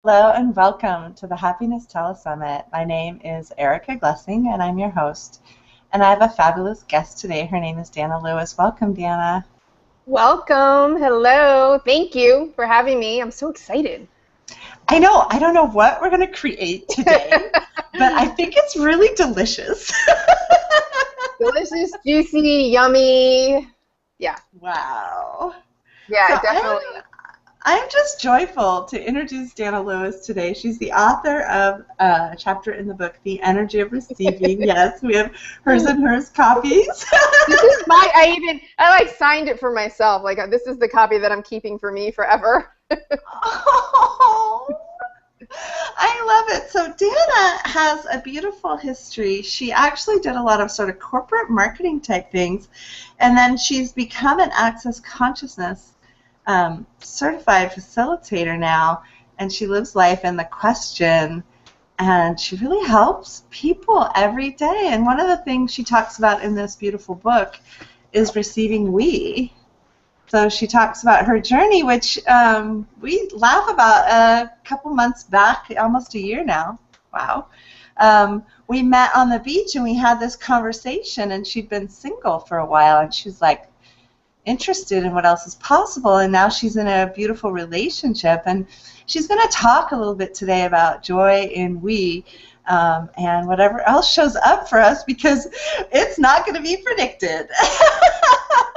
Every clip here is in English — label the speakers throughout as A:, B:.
A: Hello and welcome to the Happiness Telesummit. My name is Erica Glessing and I'm your host. And I have a fabulous guest today. Her name is Danna Lewis. Welcome, Danna.
B: Welcome. Hello. Thank you for having me. I'm so excited.
A: I know. I don't know what we're going to create today, but I think it's really delicious.
B: Delicious, juicy, yummy. Yeah.
A: Wow.
B: Yeah,
A: So
B: definitely.
A: I'm just joyful to introduce Danna Lewis today. She's the author of a chapter in the book, The Energy of Receiving. Yes, we have hers and hers copies.
B: This is I signed it for myself. Like, this is the copy that I'm keeping for me forever.
A: Oh, I love it. So Danna has a beautiful history. She actually did a lot of sort of corporate marketing type things, and then she's become an Access Consciousness certified facilitator now, and she lives life in the question, and she really helps people every day. And one of the things she talks about in this beautiful book is receiving we. So she talks about her journey, which we laugh about a couple months back, almost a year now. Wow. We met on the beach and we had this conversation, and she'd been single for a while, and she's like interested in what else is possible, and now she's in a beautiful relationship, and she's going to talk a little bit today about joy in we and whatever else shows up for us, because it's not going to be predicted.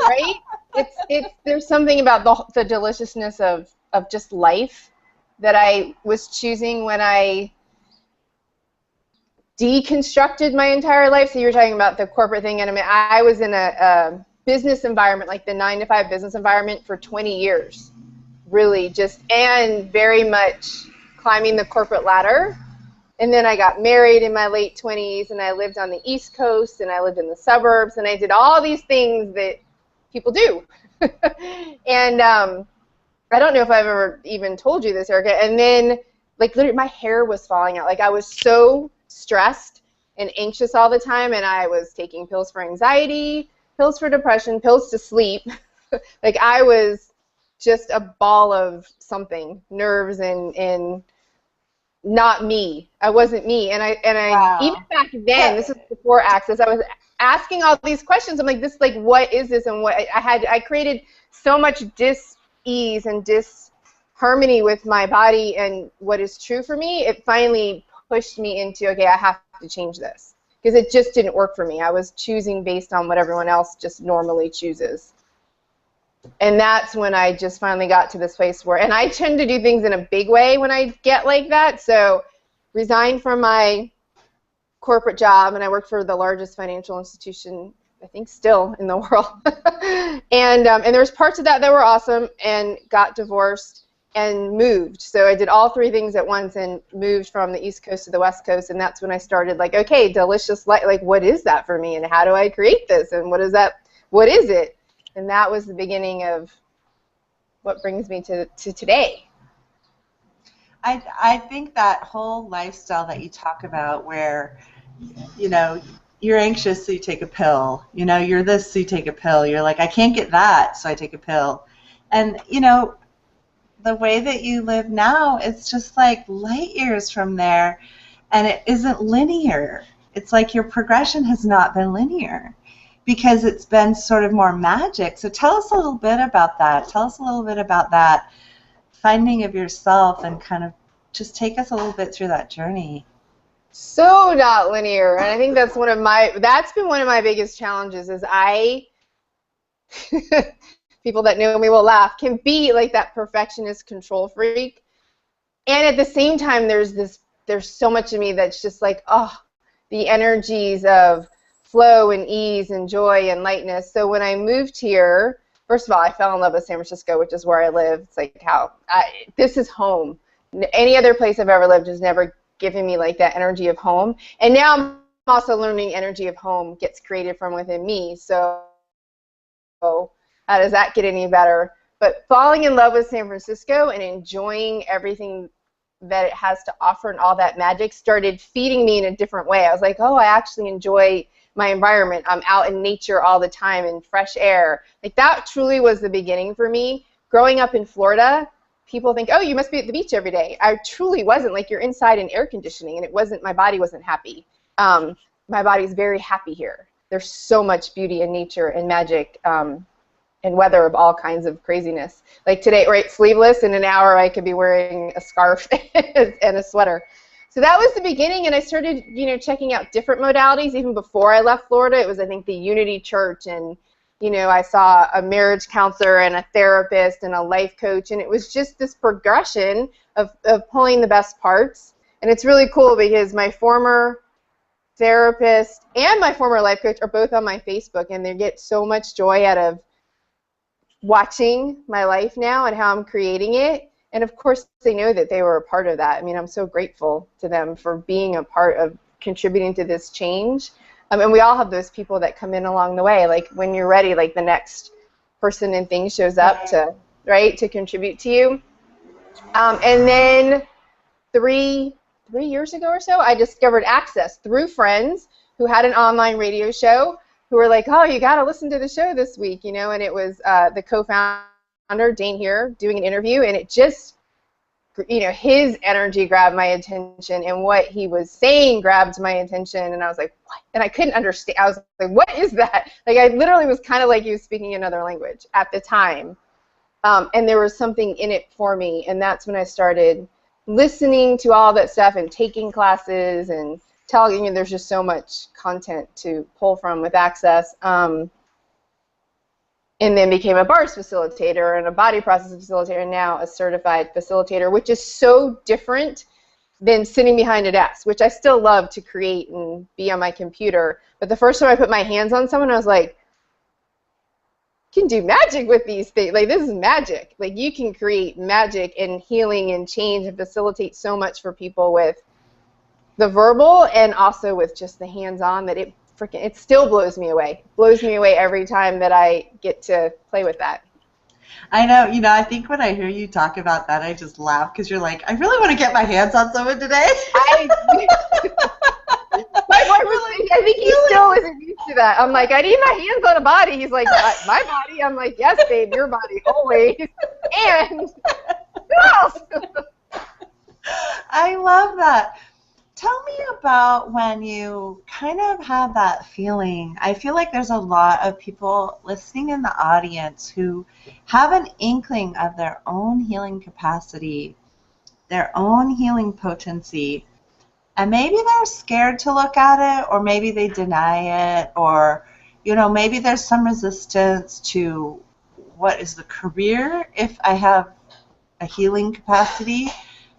B: Right? There's something about the deliciousness of just life that I was choosing when I deconstructed my entire life. So you were talking about the corporate thing, and I mean, I was in a business environment, like the 9-to-5 business environment, for 20 years, really and very much climbing the corporate ladder. And then I got married in my late 20s, and I lived on the East Coast, and I lived in the suburbs, and I did all these things that people do. And I don't know if I've ever even told you this, Erica. And then, like, literally, my hair was falling out. Like, I was so stressed and anxious all the time, and I was taking pills for anxiety, pills for depression, pills to sleep. Like, I was just a ball of something, nerves and not me. I wasn't me. And I
A: Wow.
B: Even back then, this is before Access, I was asking all these questions. I'm like, what is this? And I created so much dis-ease and disharmony with my body and what is true for me. It finally pushed me into, okay, I have to change this, because it just didn't work for me. I was choosing based on what everyone else just normally chooses. And that's when I just finally got to this place where, and I tend to do things in a big way when I get like that. So resigned from my corporate job, and I worked for the largest financial institution, I think still in the world. And there was parts of that were awesome, and got divorced and moved. So I did all three things at once and moved from the East Coast to the West Coast, and that's when I started, like, okay, delicious life, like, what is that for me, and how do I create this, and what is it? And that was the beginning of what brings me to today.
A: I think that whole lifestyle that you talk about, where, you know, you're anxious, so you take a pill. You know, you're this, so you take a pill. You're like, I can't get that, so I take a pill. And, you know, the way that you live now, it's just like light years from there, and it isn't linear. It's like your progression has not been linear, because it's been sort of more magic. So tell us a little bit about that. Tell us a little bit about that finding of yourself, and kind of just take us a little bit through that journey.
B: So not linear, and I think that's been one of my biggest challenges. Is people that know me will laugh, can be like that perfectionist control freak, and at the same time there's so much of me that's just like, oh, the energies of flow and ease and joy and lightness. So when I moved here, first of all, I fell in love with San Francisco, which is where I live. It's like, this is home. Any other place I've ever lived has never given me like that energy of home. And now I'm also learning energy of home gets created from within me. So how does that get any better? But falling in love with San Francisco and enjoying everything that it has to offer and all that magic started feeding me in a different way. I was like, oh, I actually enjoy my environment. I'm out in nature all the time in fresh air. Like, that truly was the beginning for me. Growing up in Florida, people think, oh, you must be at the beach every day. I truly wasn't. Like, you're inside in air conditioning, and it wasn't, my body wasn't happy. My body's very happy here. There's so much beauty in nature and magic and weather of all kinds of craziness. Like today, right, sleeveless, in an hour I could be wearing a scarf and a sweater. So that was the beginning, and I started, you know, checking out different modalities even before I left Florida. It was, I think, the Unity Church, and, you know, I saw a marriage counselor and a therapist and a life coach, and it was just this progression of pulling the best parts. And it's really cool because my former therapist and my former life coach are both on my Facebook, and they get so much joy out of watching my life now and how I'm creating it. And of course, they know that they were a part of that. I mean, I'm so grateful to them for being a part of contributing to this change. And we all have those people that come in along the way. Like when you're ready, like the next person and thing shows up to, right, to contribute to you. And then three years ago or so, I discovered Access through friends who had an online radio show who were like, oh, you got to listen to the show this week, you know, and it was the co-founder, Dane here, doing an interview, and it just, you know, his energy grabbed my attention, and what he was saying grabbed my attention, and I was like, what? And I couldn't understand. I was like, what is that? Like, I literally was kind of like he was speaking another language at the time, and there was something in it for me, and that's when I started listening to all that stuff and taking classes and telling you there's just so much content to pull from with Access. And then became a bars facilitator and a body process facilitator, and now a certified facilitator, which is so different than sitting behind a desk, which I still love to create and be on my computer. But the first time I put my hands on someone, I was like, you can do magic with these things. Like, this is magic. Like, you can create magic and healing and change and facilitate so much for people with the verbal and also with just the hands-on, that it still blows me away. Blows me away every time that I get to play with that.
A: I know, you know, I think when I hear you talk about that, I just laugh because you're like, I really want to get my hands on someone today.
B: My boyfriend, I think he still isn't used to that. I'm like, I need my hands on a body. He's like, my body? I'm like, yes, babe, your body, always. And who else?
A: I love that. Tell me about when you kind of have that feeling. I feel like there's a lot of people listening in the audience who have an inkling of their own healing capacity, their own healing potency, and maybe they're scared to look at it, or maybe they deny it, or, you know, maybe there's some resistance to what is the career if I have a healing capacity.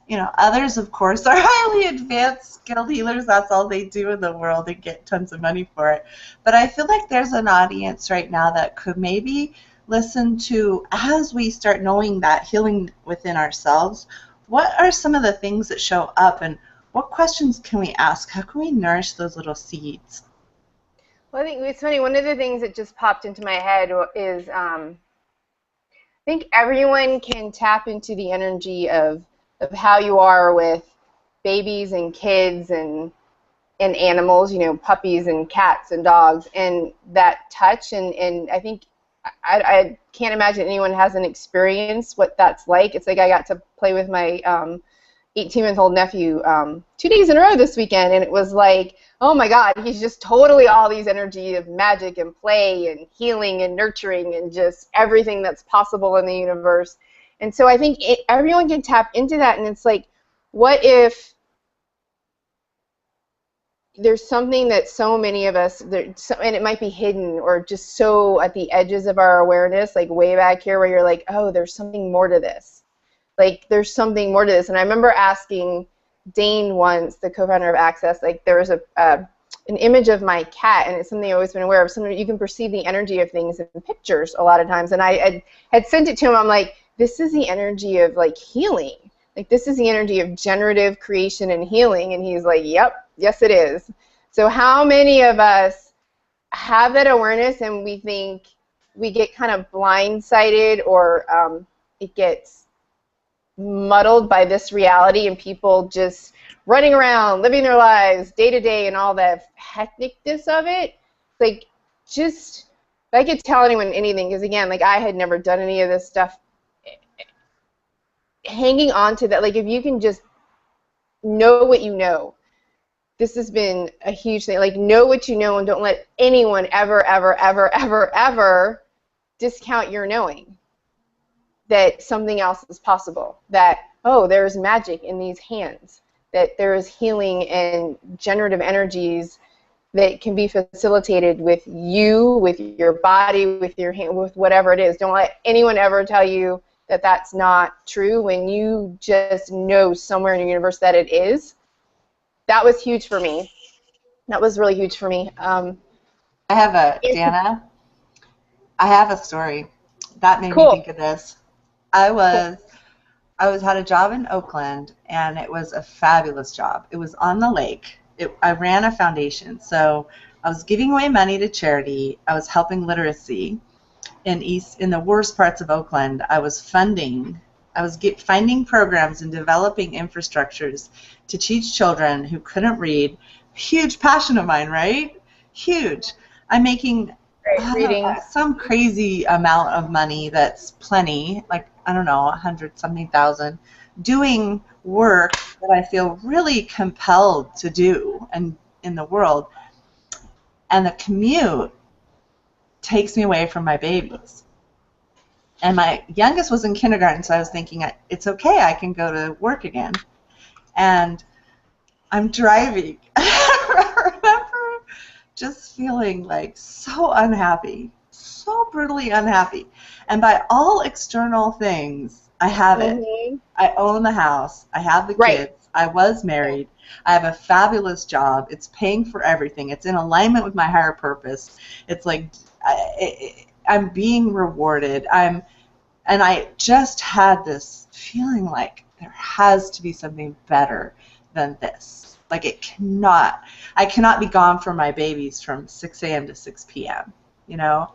A: You know, others, of course, are highly advanced, skilled healers. That's all they do in the world and get tons of money for it. But I feel like there's an audience right now that could maybe listen to, as we start knowing that healing within ourselves, what are some of the things that show up, and what questions can we ask? How can we nourish those little seeds?
B: Well, I think it's funny. One of the things that just popped into my head is I think everyone can tap into the energy of how you are with babies and kids and animals, you know, puppies and cats and dogs, and that touch. And I think I can't imagine anyone hasn't experienced what that's like. It's like I got to play with my 18-month-old nephew 2 days in a row this weekend, and it was like, oh my God, he's just totally all these energy of magic and play and healing and nurturing and just everything that's possible in the universe. And so I think everyone can tap into that, and it's like, what if there's something that so many of us, and it might be hidden or just so at the edges of our awareness, like way back here, where you're like, oh, there's something more to this. Like, there's something more to this. And I remember asking Dane once, the co-founder of Access, like, there was an image of my cat, and it's something I've always been aware of. Something you can perceive the energy of things in pictures a lot of times. And I had sent it to him. I'm like, this is the energy of, like, healing. Like, this is the energy of generative creation and healing. And he's like, yep, yes, it is. So how many of us have that awareness, and we think we get kind of blindsided, or it gets muddled by this reality, and people just running around, living their lives day to day, and all the hecticness of it? Like, just, if I could tell anyone anything, because again, like, I had never done any of this stuff hanging on to that, like if you can just know what you know, this has been a huge thing. Like, know what you know and don't let anyone ever, ever, ever, ever, ever discount your knowing that something else is possible. That, oh, there is magic in these hands. That there is healing and generative energies that can be facilitated with you, with your body, with your hand, with whatever it is. Don't let anyone ever tell you that that's not true when you just know somewhere in the universe that it is. That was huge for me. That was really huge for me.
A: Danna, I have a story that made me
B: Cool.
A: think of this. I had a job in Oakland, and it was a fabulous job. It was on the lake. I ran a foundation, so I was giving away money to charity. I was helping literacy in the worst parts of Oakland. I was finding programs and developing infrastructures to teach children who couldn't read. Huge passion of mine, right? Huge. I'm making some crazy amount of money that's plenty, like, I don't know, 100-something thousand, doing work that I feel really compelled to do and in the world. And the commute takes me away from my babies. And my youngest was in kindergarten, so I was thinking, it's okay, I can go to work again. And I'm driving. I remember just feeling like so unhappy, so brutally unhappy. And by all external things, I have it. I own the house. I have the kids. I was married. I have a fabulous job. It's paying for everything. It's in alignment with my higher purpose. It's like I'm being rewarded. And I just had this feeling like there has to be something better than this. Like I cannot be gone from my babies from 6 a.m. to 6 p.m. You know,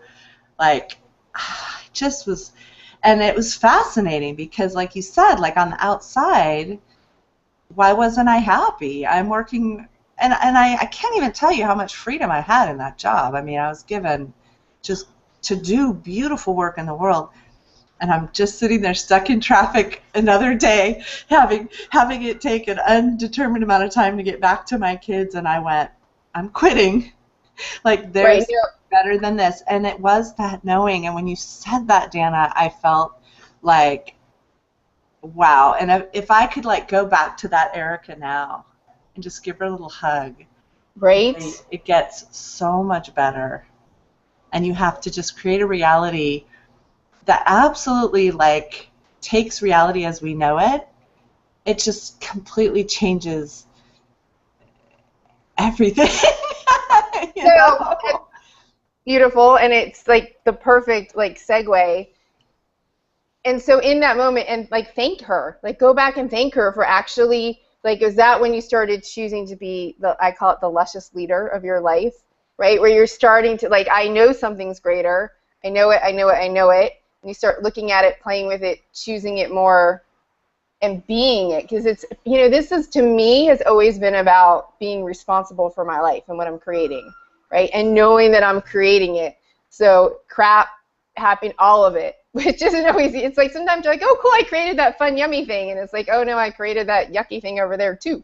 A: like I just was, and it was fascinating because, like you said, like on the outside, why wasn't I happy? I'm working, and I can't even tell you how much freedom I had in that job. I mean, I was given just to do beautiful work in the world. And I'm just sitting there stuck in traffic another day, having it take an undetermined amount of time to get back to my kids, and I went, I'm quitting. Like, there's better than this. And it was that knowing. And when you said that, Danna, I felt like, wow. And if I could, like, go back to that Erica now and just give her a little hug.
B: Right.
A: It gets so much better. And you have to just create a reality that absolutely, like, takes reality as we know it. It just completely changes everything. you know?
B: Beautiful, and it's like the perfect like segue. And so in that moment, and like thank her, like go back and thank her for actually, like, is that when you started choosing to be I call it the luscious leader of your life, right? Where you're starting to, like, I know something's greater. I know it. And you start looking at it, playing with it, choosing it more, and being it. Because it's, you know, this is, to me, has always been about being responsible for my life and what I'm creating, right? And knowing that I'm creating it. So crap happened, all of it, which isn't always, it's like sometimes you're like, oh, cool, I created that fun, yummy thing. And it's like, oh, no, I created that yucky thing over there, too.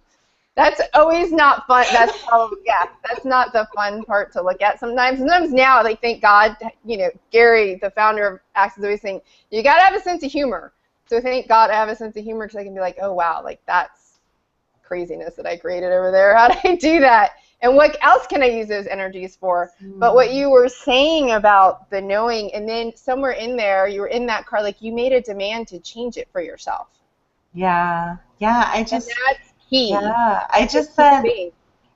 B: That's always not fun. That's probably, yeah, that's not the fun part to look at sometimes. Sometimes now, like, thank God, you know, Gary, the founder of Access, is always saying, you got to have a sense of humor. So thank God I have a sense of humor, because I can be like, oh, wow, like, that's craziness that I created over there. How did I do that? And what else can I use those energies for? But what you were saying about the knowing, and then somewhere in there, you were in that car, like, you made a demand to change it for yourself.
A: Yeah, I just...
B: And that's key.
A: Yeah, I just said,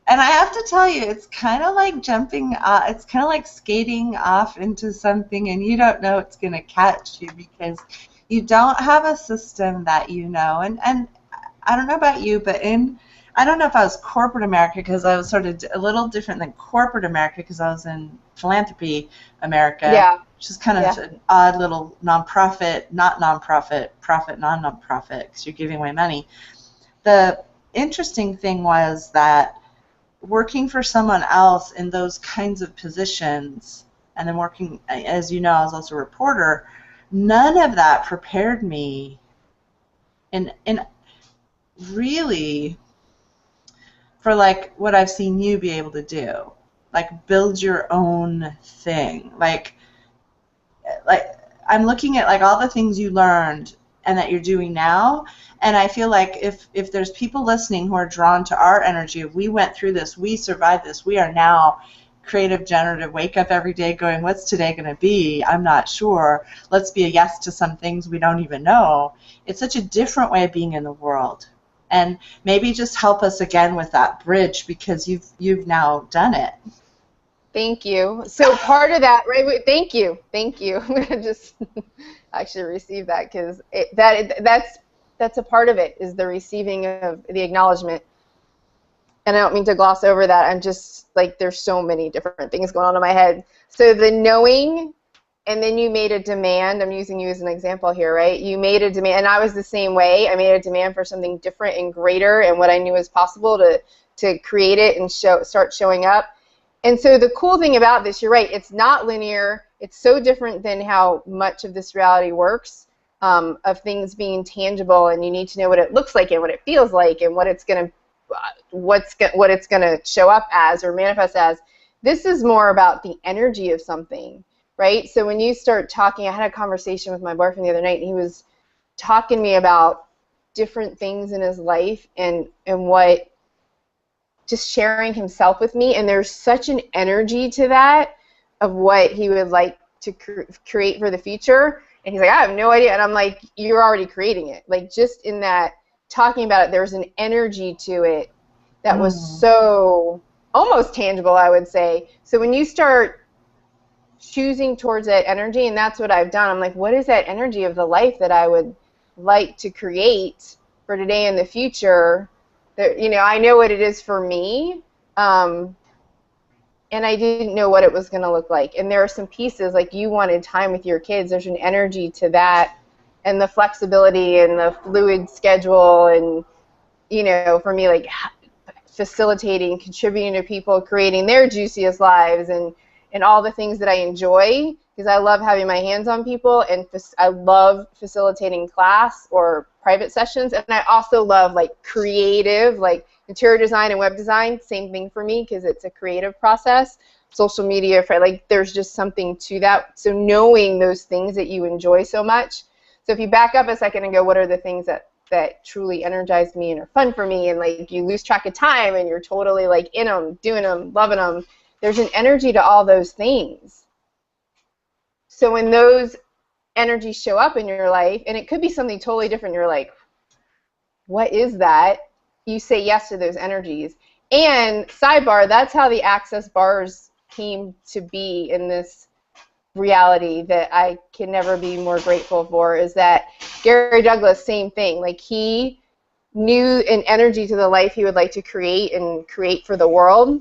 A: and I have to tell you, it's kind of like jumping, it's kind of like skating off into something, and you don't know it's going to catch you because you don't have a system that you know. And I don't know about you, but I don't know if I was corporate America, because I was sort of a little different than corporate America, because I was in philanthropy America, which is kind of an odd little nonprofit, not nonprofit, profit, non-nonprofit, because you're giving away money. The interesting thing was that working for someone else in those kinds of positions, and then working, as you know, I was also a reporter, none of that prepared me and really for like what I've seen you be able to do, like build your own thing. Like I'm looking at like all the things you learned and that you're doing now, and I feel like if there's people listening who are drawn to our energy, if we went through this, we survived this, we are now creative, generative, wake up every day going, what's today going to be? I'm not sure. Let's be a yes to some things we don't even know. It's such a different way of being in the world. And maybe just help us again with that bridge, because you've now done it.
B: Thank you. So part of that, right? Thank you. Thank you. I'm gonna just actually receive that, because that's a part of it, is the receiving of the acknowledgement. And I don't mean to gloss over that. I'm just like, there's so many different things going on in my head. So the knowing, and then you made a demand. I'm using you as an example here, right? You made a demand, and I was the same way. I made a demand for something different and greater, and what I knew was possible to create it and start showing up. And so the cool thing about this, you're right, it's not linear. It's so different than how much of this reality works, of things being tangible, and you need to know what it looks like and what it feels like and what it's going to show up as or manifest as. This is more about the energy of something, right? So when you start talking, I had a conversation with my boyfriend the other night, and he was talking to me about different things in his life and what, just sharing himself with me, and there's such an energy to that of what he would like to create for the future. And he's like, I have no idea. And I'm like, you're already creating it. Like, just in that, talking about it, there's an energy to it that was so almost tangible, I would say. So when you start choosing towards that energy, and that's what I've done, I'm like, what is that energy of the life that I would like to create for today and the future? That, you know, I know what it is for me, and I didn't know what it was going to look like. And there are some pieces, like you wanted time with your kids. There's an energy to that, and the flexibility and the fluid schedule, and, you know, for me, like facilitating, contributing to people, creating their juiciest lives, and all the things that I enjoy, because I love having my hands on people, and I love facilitating class or private sessions, and I also love like creative, like interior design and web design, same thing for me, because it's a creative process. Social media, like there's just something to that. So knowing those things that you enjoy so much. So if you back up a second and go, what are the things that truly energize me and are fun for me, and like you lose track of time and you're totally like in them, doing them, loving them. There's an energy to all those things. So when those energies show up in your life, and it could be something totally different, you're like, what is that? You say yes to those energies. And sidebar, that's how the access bars came to be in this reality that I can never be more grateful for, is that Gary Douglas, same thing. Like, he knew an energy to the life he would like to create and create for the world.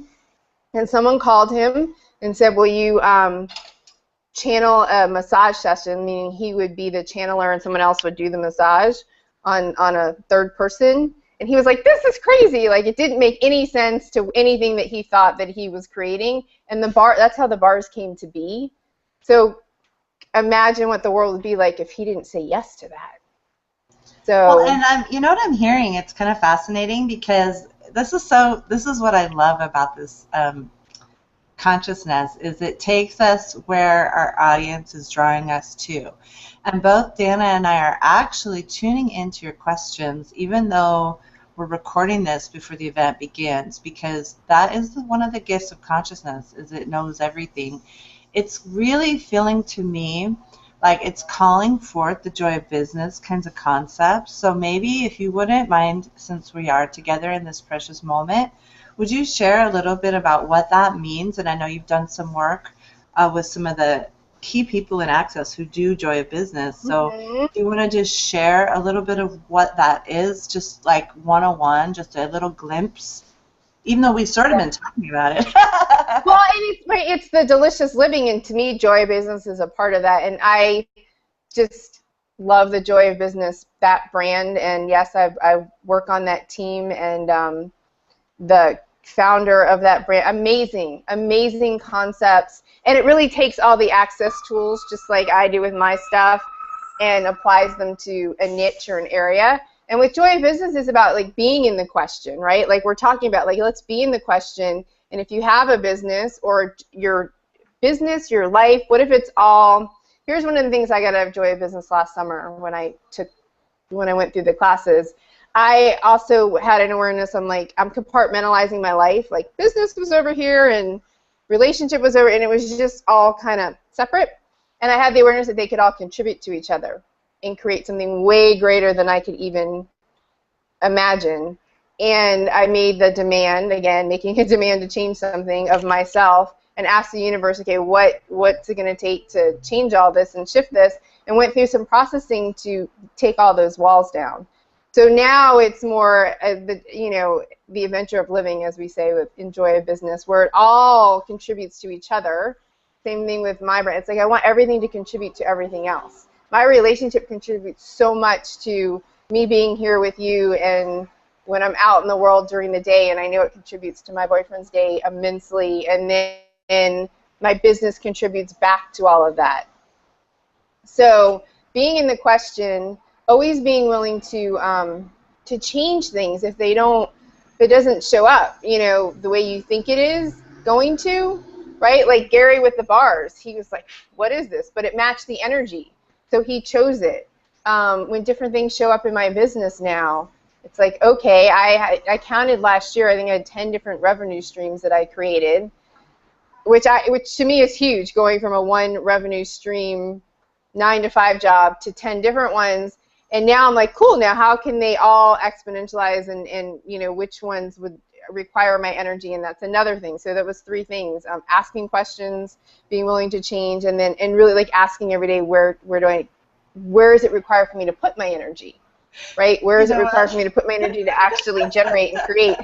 B: And someone called him and said, will you channel a massage session, meaning he would be the channeler and someone else would do the massage on a third person. And he was like, this is crazy. Like, it didn't make any sense to anything that he thought that he was creating. And that's how the bars came to be. So imagine what the world would be like if he didn't say yes to that. So,
A: well, and you know what I'm hearing? It's kind of fascinating, because this is what I love about this consciousness, is it takes us where our audience is drawing us to. And both Danna and I are actually tuning into your questions, even though we're recording this before the event begins, because that is one of the gifts of consciousness, is it knows everything. It's really feeling to me like it's calling forth the joy of business kinds of concepts. So maybe if you wouldn't mind, since we are together in this precious moment, would you share a little bit about what that means? And I know you've done some work with some of the key people in Access who do joy of business. So do you want to just share a little bit of what that is, just like 101, just a little glimpse? Even though we've sort of been talking about it.
B: Well, it's the delicious living, and to me, joy of business is a part of that. And I just love the joy of business, that brand. And yes, I work on that team, and the founder of that brand, amazing concepts. And it really takes all the Access tools, just like I do with my stuff, and applies them to a niche or an area. And with joy of business is about like being in the question, right? Like we're talking about, like, let's be in the question. And if you have a business or your business, your life, what if it's all, here's one of the things I got out of joy of business last summer when I went through the classes. I also had an awareness, I'm compartmentalizing my life. Like business was over here and relationship was over, and it was just all kind of separate. And I had the awareness that they could all contribute to each other and create something way greater than I could even imagine. And I made the demand, again, making a demand to change something of myself, and asked the universe, okay, what's it going to take to change all this and shift this, and went through some processing to take all those walls down. So now it's more, the adventure of living, as we say, with Enjoy a Business, where it all contributes to each other. Same thing with my brand. It's like I want everything to contribute to everything else. My relationship contributes so much to me being here with you, and when I'm out in the world during the day, and I know it contributes to my boyfriend's day immensely, and then my business contributes back to all of that. So being in the question, always being willing to change things if it doesn't show up, the way you think it is going to, right? Like Gary with the bars, he was like, what is this? But it matched the energy, so he chose it. When different things show up in my business now, it's like, okay, I counted last year, I think I had 10 different revenue streams that I created, which to me is huge, going from a one revenue stream 9-to-5 job to 10 different ones. And now I'm like, cool, now how can they all exponentialize, and which ones would require my energy? And that's another thing. So that was 3 things: asking questions, being willing to change, and really like asking every day, where is it required for me to put my energy, right? Where is it required for me to put my energy to actually generate and create?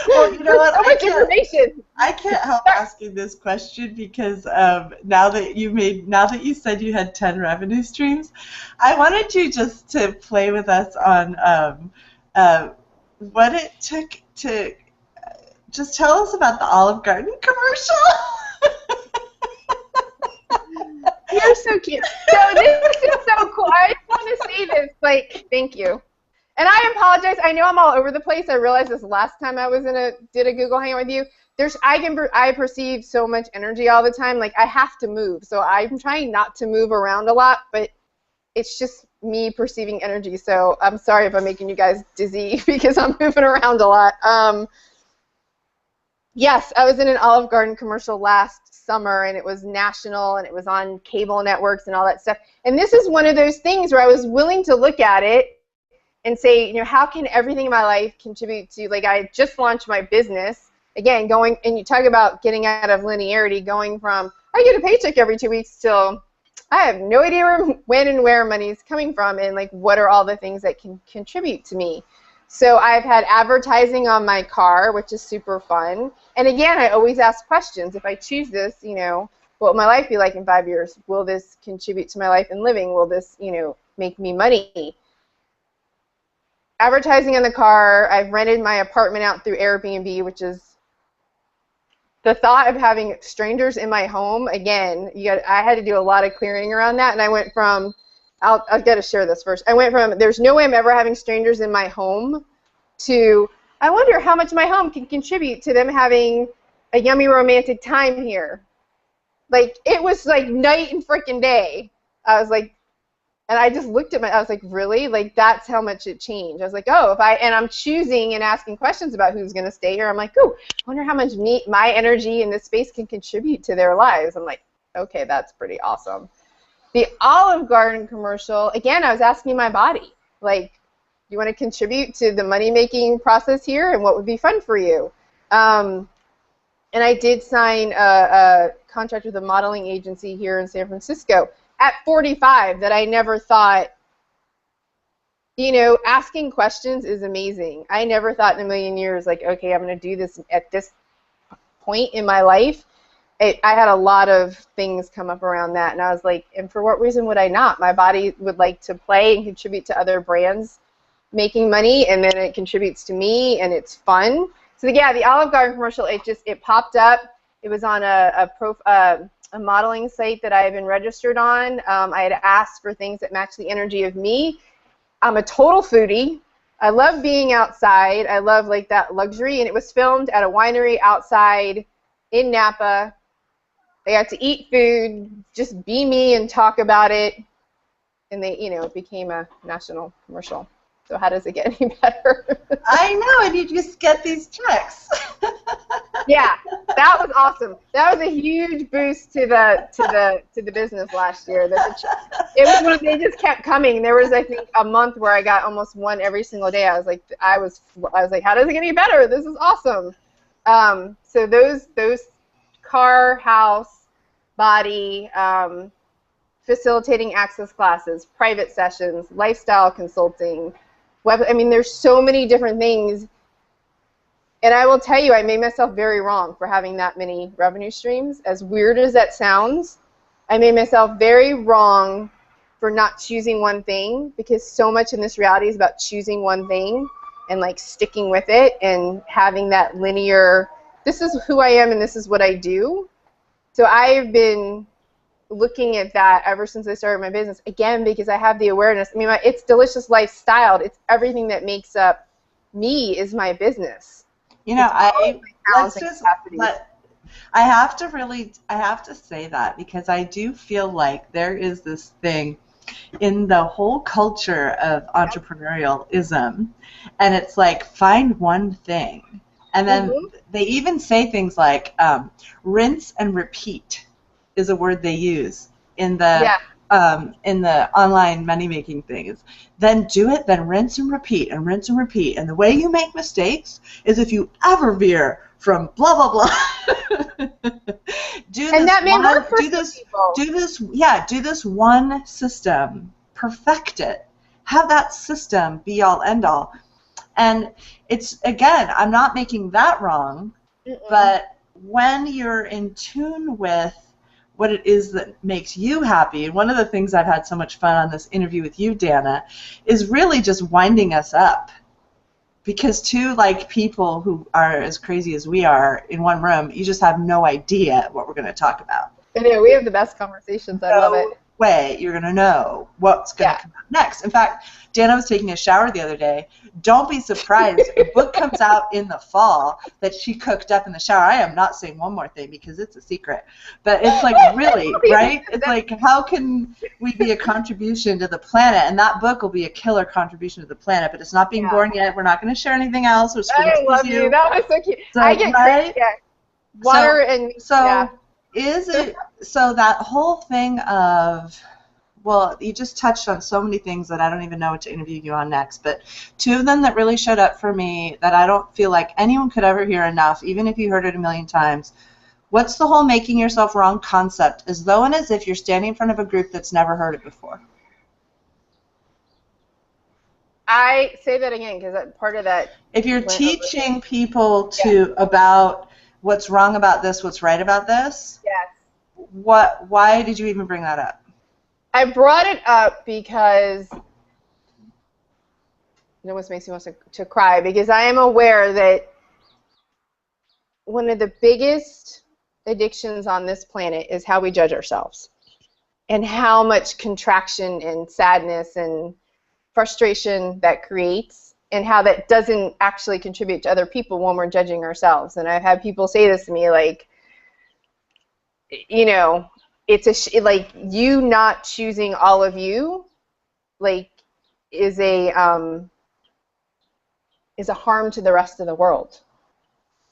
A: Well, you know what?
B: So much information.
A: I can't help asking this question because now that you said you had 10 revenue streams, I wanted you just to play with us on what it took to just tell us about the Olive Garden commercial.
B: You're so cute. So this is so cool. I just want to say this, like, thank you. And I apologize. I know I'm all over the place. I realized this last time I was did a Google Hangout with you. I perceive so much energy all the time. Like I have to move. So I'm trying not to move around a lot, but it's just me perceiving energy. So I'm sorry if I'm making you guys dizzy because I'm moving around a lot. Yes, I was in an Olive Garden commercial last summer, and it was national, and it was on cable networks and all that stuff. And this is one of those things where I was willing to look at it and say, how can everything in my life contribute to, like, I just launched my business, again, and you talk about getting out of linearity, going from, I get a paycheck every 2 weeks, till I have no idea when and where money is coming from, and, like, what are all the things that can contribute to me. So I've had advertising on my car, which is super fun. And again, I always ask questions. If I choose this, what will my life be like in 5 years? Will this contribute to my life and living? Will this, make me money? Advertising on the car. I've rented my apartment out through Airbnb, which is the thought of having strangers in my home. Again, I had to do a lot of clearing around that, and I went from, I've got to share this first. I went from, there's no way I'm ever having strangers in my home, to, I wonder how much my home can contribute to them having a yummy romantic time here. Like, it was like night and freaking day. I was like, and I just looked at I was like, really? Like, that's how much it changed. I was like, oh, and I'm choosing and asking questions about who's going to stay here. I'm like, oh, I wonder how much my energy in this space can contribute to their lives. I'm like, okay, that's pretty awesome. The Olive Garden commercial, again, I was asking my body, like, do you want to contribute to the money-making process here, and what would be fun for you? And I did sign a contract with a modeling agency here in San Francisco at 45 that I never thought, asking questions is amazing. I never thought in a million years, like, okay, I'm going to do this at this point in my life. I had a lot of things come up around that, and I was like, and for what reason would I not? My body would like to play and contribute to other brands making money, and then it contributes to me, and it's fun. So yeah, the Olive Garden commercial, it popped up. It was on a modeling site that I had been registered on. I had asked for things that matched the energy of me. I'm a total foodie. I love being outside. I love like that luxury. And it was filmed at a winery outside in Napa. They got to eat food, just be me and talk about it. And they, it became a national commercial. So how does it get any better?
A: I know, and you just get these checks.
B: Yeah, that was awesome. That was a huge boost to the business last year. It was when they just kept coming. There was, I think, a month where I got almost one every single day. I was like, how does it get any better? This is awesome. So those car, house, body, facilitating access classes, private sessions, lifestyle consulting, there's so many different things. And I will tell you, I made myself very wrong for having that many revenue streams. As weird as that sounds, I made myself very wrong for not choosing one thing, because so much in this reality is about choosing one thing and like sticking with it and having that linear, this is who I am and this is what I do. So I've been looking at that ever since I started my business, again, because I have the awareness. It's Delicious Lifestyle. It's everything that makes up me is my business.
A: I have to say that, because I do feel like there is this thing in the whole culture of entrepreneurialism, and it's like, find one thing. And then they even say things like rinse and repeat is a word they use in the online money making things. Then do it, then rinse and repeat and rinse and repeat. And the way you make mistakes is if you ever veer from blah blah blah. do this one system, perfect it, have that system be all end all. And it's, again, I'm not making that wrong, but when you're in tune with what it is that makes you happy, and one of the things I've had so much fun on this interview with you, Danna, is really just winding us up. Because two people who are as crazy as we are in one room, you just have no idea what we're going to talk about.
B: I know, we have the best conversations. I love it.
A: Way you're going to know what's going to come out next. In fact, Danna was taking a shower the other day. Don't be surprised if a book comes out in the fall that she cooked up in the shower. I am not saying one more thing because it's a secret. But it's like, really, right? It's like, how can we be a contribution to the planet? And that book will be a killer contribution to the planet, but it's not being born yet. We're not going to share anything else.
B: I love you. That was so cute. So, I get great. Yeah. Water
A: Is it, so that whole thing of, well, you just touched on so many things that I don't even know what to interview you on next, but two of them that really showed up for me that I don't feel like anyone could ever hear enough, even if you heard it a million times. What's the whole making yourself wrong concept, as though and as if you're standing in front of a group that's never heard it before?
B: I say that again, because part of that.
A: If you're teaching people about what's wrong about this, what's right about this, why did you even bring that up?
B: I brought it up because it almost makes me want to cry, because I am aware that one of the biggest addictions on this planet is how we judge ourselves, and how much contraction and sadness and frustration that creates, and how that doesn't actually contribute to other people when we're judging ourselves. And I've had people say this to me, like, it's like you not choosing all of you, like, is a harm to the rest of the world,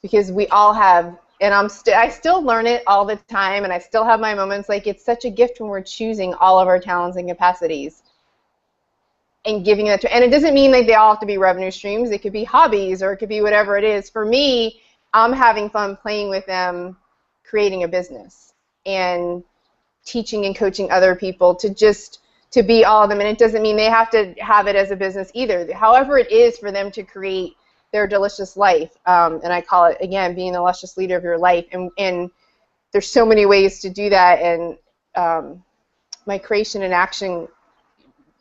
B: because we all have, and I still learn it all the time, and I still have my moments. Like, it's such a gift when we're choosing all of our talents and capacities and giving that to, and it doesn't mean like they all have to be revenue streams. It could be hobbies, or it could be whatever it is. For me, I'm having fun playing with them, creating a business, and teaching and coaching other people to be all of them. And it doesn't mean they have to have it as a business either. However it is for them to create their delicious life, and I call it, again, being the luscious leader of your life. And there's so many ways to do that. And my Creation in Action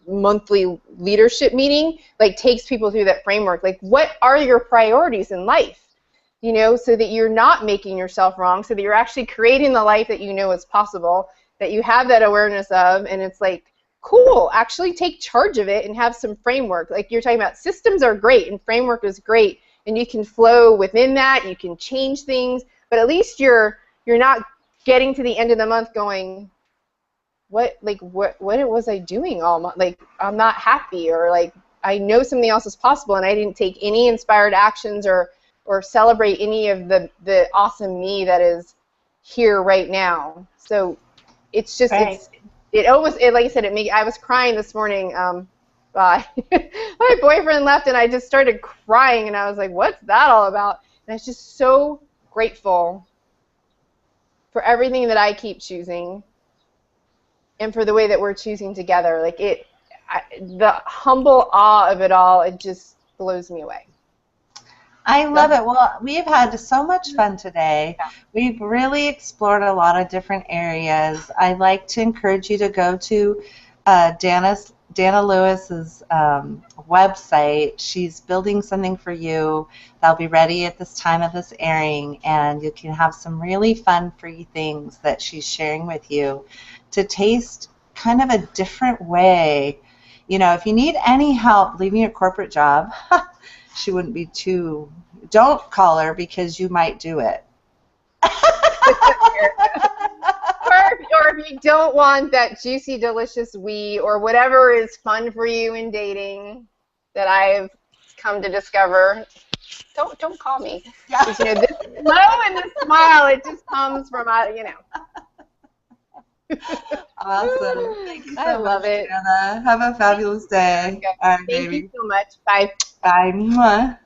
B: monthly leadership meeting takes people through that framework. Like, what are your priorities in life? So that you're not making yourself wrong, so that you're actually creating the life that you know is possible, that you have that awareness of. And it's like, cool, actually take charge of it and have some framework. Like you're talking about, systems are great and framework is great, and you can flow within that, you can change things, but at least you're not getting to the end of the month going, what was I doing all month? Like, I'm not happy, or like I know something else is possible and I didn't take any inspired actions or celebrate any of the awesome me that is here right now. So it's just
A: Right.
B: it almost, like I said, I was crying this morning. My boyfriend left and I just started crying and I was like, what's that all about? And I was just so grateful for everything that I keep choosing and for the way that we're choosing together. Like the humble awe of it all, it just blows me away.
A: I love it. Well, we've had so much fun today. We've really explored a lot of different areas. I'd like to encourage you to go to Danna Lewis's website. She's building something for you that'll be ready at this time of this airing, and you can have some really fun free things that she's sharing with you to taste kind of a different way. You know, if you need any help leaving your corporate job, she wouldn't be too, don't call her because you might do it.
B: Or if you don't want that juicy, delicious we, or whatever is fun for you in dating that I've come to discover, don't call me.
A: Yeah.
B: Because, you know, this glow and this smile, it just comes from, you know.
A: Awesome. Thank you so
B: I love
A: much,
B: it.
A: Danna. Have a fabulous day. All right,
B: Thank
A: baby.
B: you so much. Bye.
A: Bye. Mwah.